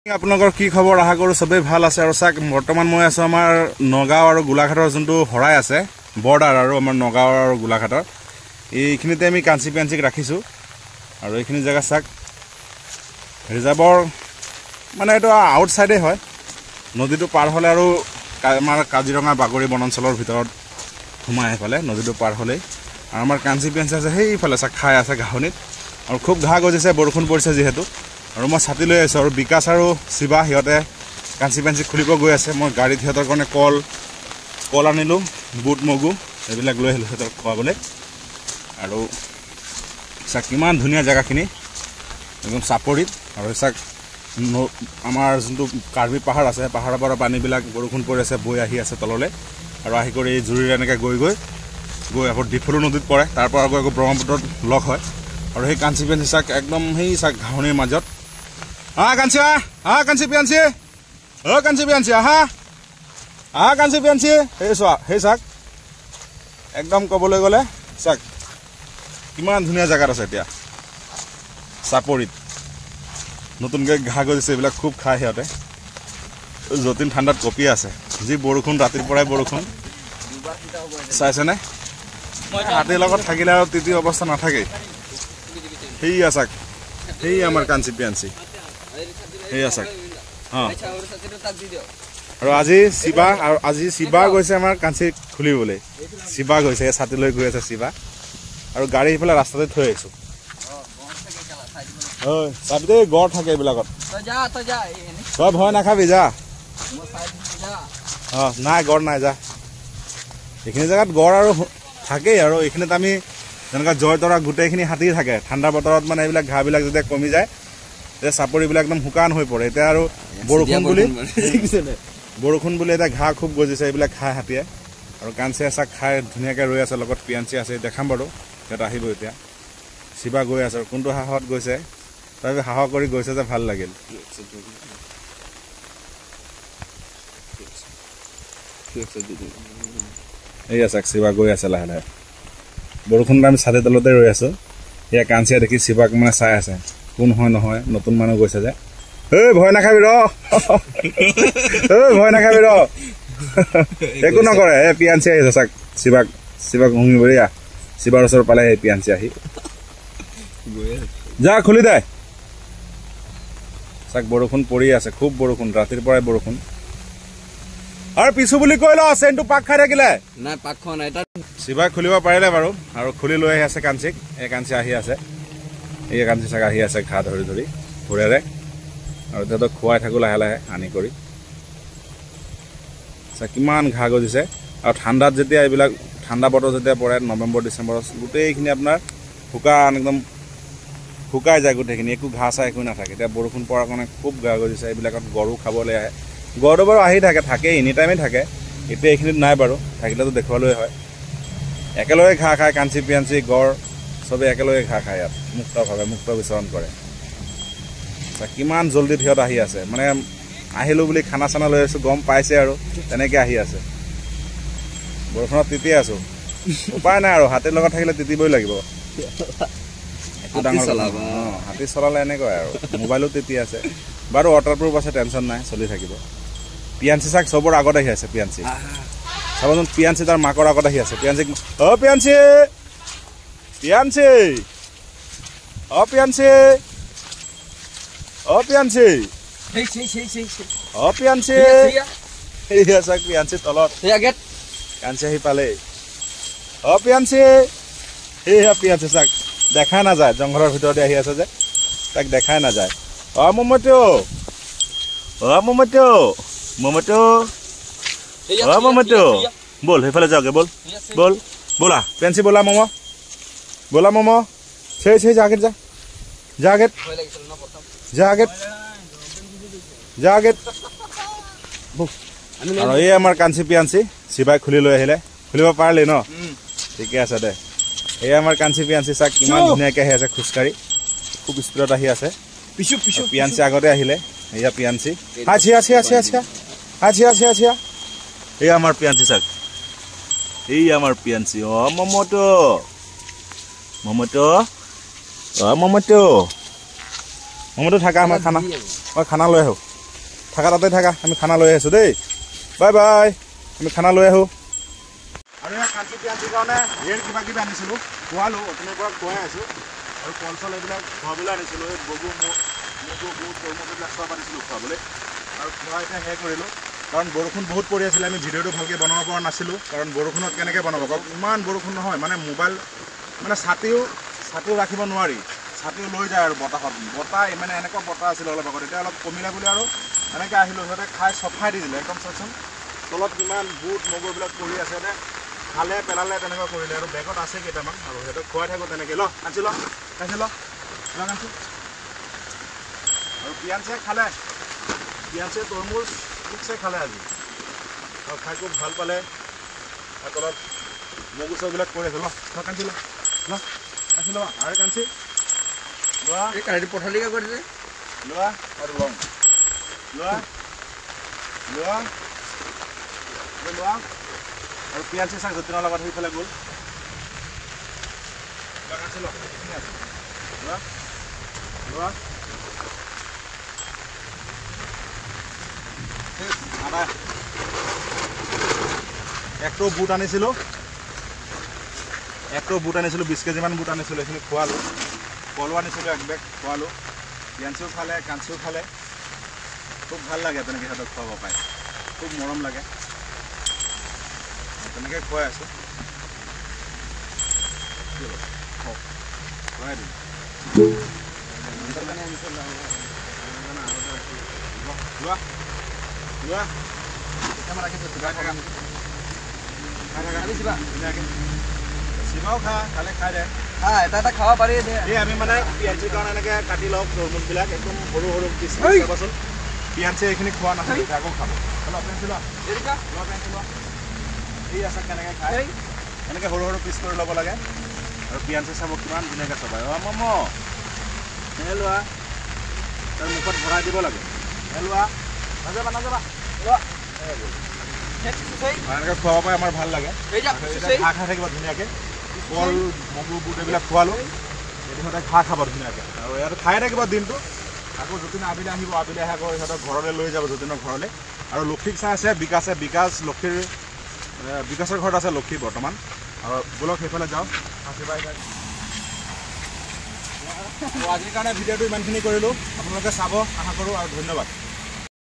আপোনালোকৰ কি খবৰ আশা কৰোঁ সবেই ভাল আছে আৰু চাক বৰ্তমান মই আছোঁ আমাৰ নগাঁও আৰু গোলাঘাটৰ যোনটো হৰাই আছে বৰ্ডাৰ আৰু আমাৰ নগাঁও আৰু গোলাঘাটৰ এইখিনিতে আমি কাঞ্চি পেঞ্চিক ৰাখিছোঁ আৰু এইখিনি জেগা চাক ৰিজাৰ্ভৰ মানে এইটো আউটছাইডে হয় নদীটো পাৰ হ'লে আৰু আমাৰ কাজিৰঙা বাগৰি বনাঞ্চলৰ ভিতৰত সোমাই আহিফালে নদীটো পাৰ হ'লেই আৰু আমাৰ কাঞ্চি পেঞ্চি আছে সেইফালে চাক খাই আছে ঘাঁহনিত আৰু খুব ঘাঁহ গজিছে বৰষুণ পৰিছে যিহেতু আৰু মই ছাতি লৈ আছোঁ আৰু বিকাশ আৰু শিৱা সিহঁতে কাঞ্চি পেঞ্চি খুলিব গৈ আছে মই গাড়ীত সিহঁতৰ কাৰণে কল আনিলোঁ বুট মগু এইবিলাক লৈ আহিলোঁ সিহঁতক খোৱাবলৈ আৰু চাক কিমান ধুনীয়া জেগাখিনি একদম চাপৰিত আৰু চাক আমাৰ যোনটো কাৰ্বি পাহাৰ আছে পাহাৰৰ পৰা পানীবিলাক বৰষুণ পৰি আছে বৈ আহি আছে তললৈ আৰু আহি কৰি এই জুৰিৰে এনেকৈ গৈ আকৌ ডিফলু নদীত পৰে তাৰ পৰা গৈ আকৌ ব্ৰহ্মপুত্ৰত লগ হয় আৰু সেই কাঞ্চি পেঞ্চি চাক একদম সেই চাক ঘাঁহনিৰ মাজত কাঞ্চি কাঞ্চি পেঞ্চি কাঞ্চি পেঞ্চি কাঞ্চি পেঞ্চি সেই চাক একদম ক'বলৈ গ'লে চাক কিমান ধুনীয়া জেগাত আছে এতিয়া চাপৰিত নতুনকৈ ঘাঁহ গজিছে এইবিলাক খুব খায় সিহঁতে যতীন ঠাণ্ডাত কঁপি আছে যি বৰষুণ ৰাতিৰ পৰাই বৰষুণ চাইছেনে হাতীৰ লগত থাকিলে আৰু তিতি অৱস্থা নাথাকেই সেয়া চাক সেই আমাৰ কাঞ্চি পেঞ্চি সেয়া চাক আৰু আজি শিৱা গৈছে আমাৰ কাঞ্চি খুলিবলৈ শিৱা গৈছে ছাতি লৈ গৈ আছে শিৱা আৰু গাড়ী সিফালে ৰাস্তাতে থৈ আহিছোঁ চাবিতে গড় থাকে এইবিলাকত তই ভয় নাখাবি যা নাই গড় নাই যা এইখিনি জেগাত গড় আৰু থাকেই আৰু এইখিনিত আমি যেনেকুৱা জয়তৰা গোটেইখিনি হাতী থাকে ঠাণ্ডা বতৰত মানে এইবিলাক ঘাঁহবিলাক যেতিয়া কমি যায় তেতিয়া চাপৰিবিলাক একদম শুকান হৈ পৰে এতিয়া আৰু বৰষুণ বুলি এতিয়া ঘাঁহ খুব গজিছে এইবিলাক খাই হাতীয়ে আৰু কাঞ্চি চাক খাই ধুনীয়াকৈ ৰৈ আছে লগত পিয়াঞ্চি আছে দেখাম বাৰু সিহঁত আহিব এতিয়া শিৱা গৈ আছে আৰু কোনটো সাহসত গৈছে তথাপি সাহস কৰি গৈছে যে ভাল লাগিল এই চাক শিৱা গৈ আছে লাহে লাহে বৰষুণত আমি ছাতি তলতে ৰৈ আছোঁ এয়া কাঞ্চিয়া দেখি শিৱাক মানে চাই আছে কোন হয় নহয় নতুন মানুহ গৈছে যে ভয় নাখাবি ভয় নাখাবি একো নকৰে পিয়াঞ্চি আহিছে চাক শিৱাক শুঙিবৰি শিৱাৰ ওচৰত পালে সেই পিয়াঞ্চি আহি যা খুলি দে চাক বৰষুণ পৰি আছে খুব বৰষুণ ৰাতিৰ পৰাই বৰষুণ আৰু পিছু বুলি কৈ ল চেনটো পাক খাই থাকিলে নাই পাক খোৱা নাই শিৱাই খুলিব পাৰিলে বাৰু আৰু খুলি লৈ আহি আছে কাঞ্চিক এই কাঞ্চি আহি আছে এই কাঞ্চি চাক আহি আছে ঘাঁহ ধৰি ধৰি ঘূৰেৰে আৰু তাহাঁতক খুৱাই থাকোঁ লাহে লাহে আনি কৰি চাক কিমান ঘাঁহ গজিছে আৰু ঠাণ্ডাত যেতিয়া এইবিলাক ঠাণ্ডা বতৰ যেতিয়া পৰে নৱেম্বৰ ডিচেম্বৰত গোটেইখিনি আপোনাৰ শুকান একদম শুকাই যায় গোটেইখিনি একো ঘাঁহ চাহ একো নাথাকে এতিয়া বৰষুণ পৰাৰ কাৰণে খুব ঘাঁহ গজিছে এইবিলাকত গৰু খাবলৈ আহে গড়টো বাৰু আহি থাকে এনি টাইমে থাকে এতিয়া এইখিনিত নাই বাৰু থাকিলেতো দেখুৱালৈ হয় একেলগে ঘাঁহ খায় কাঞ্চি পিয়াঞ্চি গড় চবেই একেলগে ঘাঁহ খায় ইয়াত মুক্তভাৱে মুক্ত বিচৰণ কৰে কিমান জল্দি সিহঁত আহি আছে মানে আহিলোঁ বুলি খানা চানা লৈ আছোঁ গম পাইছে আৰু তেনেকৈ আহি আছে বৰষুণত তিতি আছোঁ উপায় নাই আৰু হাতীৰ লগত থাকিলে তিতিবই লাগিব হাতী চলালে এনেকুৱাই আৰু মোবাইলো তিতি আছে বাৰু ৱাটাৰপ্ৰুফ আছে টেনশ্যন নাই চলি থাকিব পিয়াঞ্চি চাক চবৰ আগত আহি আছে পিয়াঞ্চি চাবচোন পিয়াঞ্চি তাৰ মাকৰ আগত আহি আছে পিয়াঞ্চিক পিয়াঞ্চি পিয়াঞ্চি পিয়াঞ্চি পিয়াঞ্চি পিয়াঞ্চি সেয়া চাক পিয়াঞ্চি তলত পিয়াঞ্চি আহি পালেই পিয়াঞ্চি সেয়া পিয়াঞ্চি চাক দেখাই নাযায় জংঘলৰ ভিতৰতে আহি আছে যে তাক দেখাই নাযায় মমতো বল সেইফালে যাওঁগে বলা পেঞ্চি বলা মম সেই জাগেত আৰু এই আমাৰ কাঞ্চি পিয়াঞ্চি শিৱাই খুলি লৈ আহিলে খুলিব পাৰিলি ন ঠিকে আছে দে এই আমাৰ কাঞ্চি পিয়াঞ্চি চাক কিমান ধুনীয়াকৈ আহি আছে খোজকাঢ়ি খুব স্পীডত আহি আছে পিয়াঞ্চি আগতে আহিলে এয়া পিয়াঞ্চি এই আমাৰ পিয়াঞ্চি চাক এই আমাৰ পিয়াঞ্চি মমতো থাকা আমাৰ খানা লৈ আহোঁ থাকা তাতে থাকা, আমি খানা লৈ আহিছোঁ দেই। বাই বাই, আমি খানা লৈ আহোঁ। আৰু ইয়াৰ কাঞ্চি পিয়াঞ্চিৰ কাৰণে ঢেৰ কিবা কিবি আনিছিলোঁ, খোৱালোঁ, অথনিৰ পৰা খুৱাই আছোঁ। আৰু কল চল এইবিলাক খুৱাবলৈ আনিছিলোঁ, এই বগু মগু বুট তৰমুজ এইবিলাক চব আনিছিলোঁ খুৱাবলৈ। আৰু খোৱা এতিয়া শেষ কৰিলোঁ, কাৰণ বৰষুণ বহুত পৰি আছিলে, আমি ভিডিঅ'টো ভালকৈ বনাব পৰা নাছিলোঁ। কাৰণ বৰষুণত কেনেকৈ বনাব কওক, ইমান বৰষুণ নহয়, মানে মোবাইল মানে ছাতিও ৰাখিব নোৱাৰি, ছাতিও লৈ যায় আৰু বতাহ মানে এনেকুৱা বতাহ আছিলে অলপ আগত, এতিয়া অলপ কমিলে বুলি আৰু এনেকৈ আহিলোঁ। সিহঁতে খাই চফাই দি দিলে একদম, চাওকচোন তলত কিমান বুট মগুবিলাক পৰি আছে, খালে পেলালে তেনেকুৱা কৰিলে। আৰু বেগত আছে কেইটামান, আৰু সিহঁতক খুৱাই থাকোঁ তেনেকৈ। কাঞ্চি কাঞ্চি। আৰু পিয়াঞ্চে খালে, পিয়াঞ্চে তৰমুজ ঠিকছে খালে আজি, আৰু খাই খুব ভাল পালে। আৰু তলত মগু চগুবিলাক পৰি আছে। কাঞ্চি কাঞ্চি লোৱা, আৰু কাঞ্চি লোৱা, এই পথালিকা কৰি দিলে লোৱা, আৰু লোৱা আৰু পিয়াঞ্চি চাক যতীনৰ লগত সেইফালে গ'ল। কাঞ্চি লোৱা, একটো বুট আনিছিলোঁ 20 কেজিমান বুট আনিছিলোঁ, এইখিনি খোৱালোঁ। কলো আনিছিলোঁ 1 বেগ, খোৱালোঁ। পিয়াঞ্চিও খালে, কাঞ্চিও খালে। খুব ভাল লাগে তেনেকৈ সিহঁতক খুৱাব পায়, খুব মৰম লাগে, তেনেকৈ খুৱাই আছোঁ। খুৱাই দিম শিৱাও খালে খাই দে, এটা খাব পাৰি। এই আমি মানে পিয়াঞ্চিৰ কাৰণে এনেকৈ কাটি লওঁ তৰমুজবিলাক, একদম সৰু সৰু পিচ চাবাচোন। পিয়াঞ্চি এইখিনি খোৱা নাছিলে, আকৌ খাব। পিয়াঞ্চি লোৱা, এই আছে কেনেকৈ খাই, এনেকৈ সৰু সৰু পিচ কৰি ল'ব লাগে। আৰু পিয়াঞ্চি চাব কিমান ধুনীয়াকৈ চবাই। লোৱা, তাৰ মুখত ভৰাই দিব লাগে। লোৱা, নাযাবা লোৱা, এনেকৈ খুৱাব পাই আমাৰ ভাল লাগে। ঘাঁহ খাই থাকিব ধুনীয়াকৈ, কল মগু বুট এইবিলাক খোৱালোঁ, সিহঁতে ঘাঁহ খাব ধুনীয়াকৈ। আৰু ইয়াত খাই থাকিব দিনটো। আকৌ যতীন আবিলে আহিব, আবিলে আহি আকৌ সিহঁতক ঘৰলৈ লৈ যাব, যতীনৰ ঘৰলৈ। আৰু লক্ষীক চাই আছে বিকাশ বিকাশৰ ঘৰত আছে লক্ষী বৰ্তমান। আৰু ব'লক সেইফালে যাওঁ। আজিৰ কাৰণে ভিডিঅ'টো ইমানখিনি কৰিলোঁ, আপোনালোকে চাব আশা কৰোঁ, আৰু ধন্যবাদ।